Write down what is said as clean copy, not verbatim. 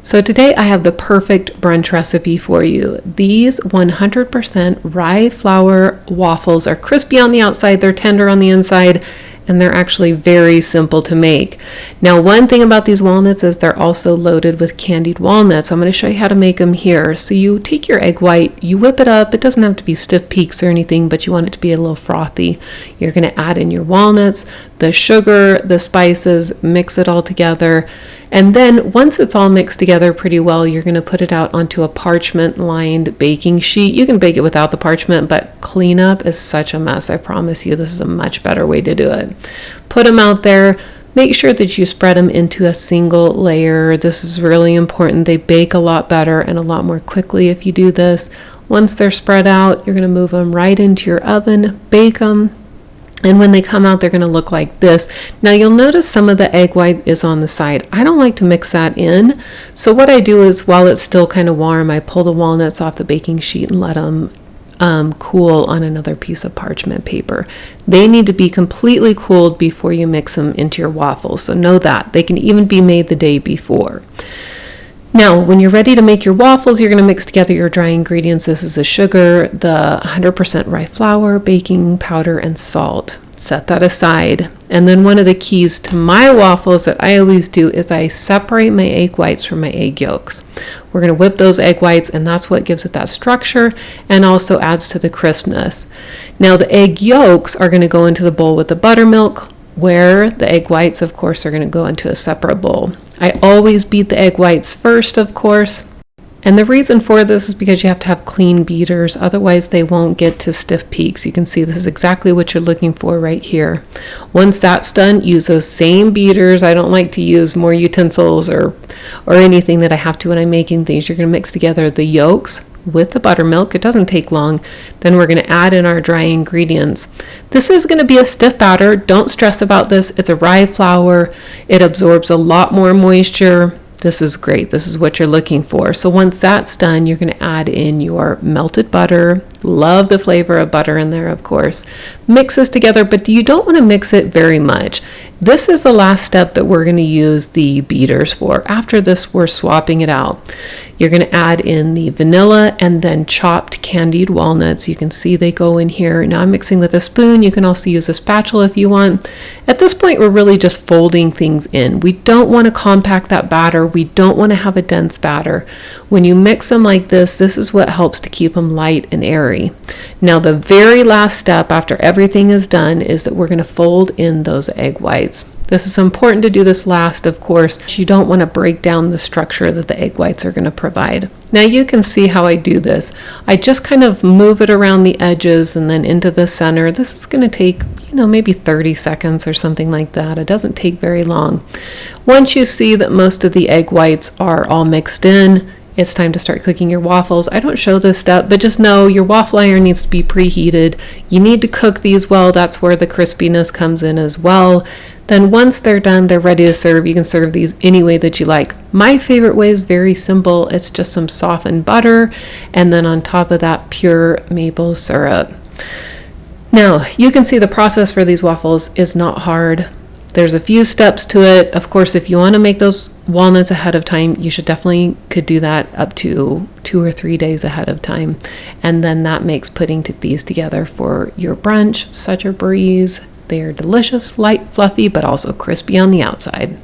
So today I have the perfect brunch recipe for you. These 100% rye flour waffles are crispy on the outside, they're tender on the inside, and they're actually very simple to make. Now, one thing about these walnuts is they're also loaded with candied walnuts. I'm going to show you how to make them here. So you take your egg white, you whip it up. It doesn't have to be stiff peaks or anything, but you want it to be a little frothy. You're going to add in your walnuts, the sugar, the spices, mix it all together. And then once it's all mixed together pretty well, you're going to put it out onto a parchment lined baking sheet. You can bake it without the parchment, but cleanup is such a mess. I promise you, this is a much better way to do it. Put them out there. Make sure that you spread them into a single layer. This is really important. They bake a lot better and a lot more quickly if you do this. Once they're spread out, you're going to move them right into your oven, bake them. And when they come out, they're going to look like this. Now you'll notice some of the egg white is on the side. I don't like to mix that in. So what I do is while it's still kind of warm, I pull the walnuts off the baking sheet and let them cool on another piece of parchment paper. They need to be completely cooled before you mix them into your waffles. So know that. They can even be made the day before. Now, when you're ready to make your waffles, you're going to mix together your dry ingredients. This is the sugar, the 100% rye flour, baking powder, and salt. Set that aside. And then one of the keys to my waffles that I always do is I separate my egg whites from my egg yolks. We're going to whip those egg whites, and that's what gives it that structure and also adds to the crispness. Now, the egg yolks are going to go into the bowl with the buttermilk, where the egg whites, of course, are going to go into a separate bowl. I always beat the egg whites first, of course. And the reason for this is because you have to have clean beaters, otherwise they won't get to stiff peaks. You can see this is exactly what you're looking for right here. Once that's done, use those same beaters. I don't like to use more utensils or anything that I have to when I'm making things. You're going to mix together the yolks with the buttermilk. It doesn't take long. Then we're going to add in our dry ingredients. This is going to be a stiff batter. Don't stress about this. It's a rye flour. It absorbs a lot more moisture. This is great. This is what you're looking for. So once that's done, you're going to add in your melted butter. Love the flavor of butter in there, of course. Mix this together, but you don't want to mix it very much. This is the last step that we're going to use the beaters for. After this, we're swapping it out. You're going to add in the vanilla and then chopped candied walnuts. You can see they go in here. Now I'm mixing with a spoon. You can also use a spatula if you want. At this point, we're really just folding things in. We don't want to compact that batter. We don't want to have a dense batter. When you mix them like this, this is what helps to keep them light and airy. Now the very last step after everything is done is that we're going to fold in those egg whites. This is important to do this last, of course. You don't want to break down the structure that the egg whites are going to provide. Now you can see how I do this. I just kind of move it around the edges and then into the center. This is going to take, maybe 30 seconds or something like that. It doesn't take very long. Once you see that most of the egg whites are all mixed in, it's time to start cooking your waffles. I don't show this step, but just know your waffle iron needs to be preheated. You need to cook these well. That's where the crispiness comes in as well. Then once they're done, they're ready to serve. You can serve these any way that you like. My favorite way is very simple. It's just some softened butter and then on top of that, pure maple syrup. Now, you can see the process for these waffles is not hard. There's a few steps to it. Of course, if you want to make those walnuts ahead of time, you definitely could do that up to 2 or 3 days ahead of time. And then that makes putting these together for your brunch such a breeze. They are delicious, light, fluffy, but also crispy on the outside.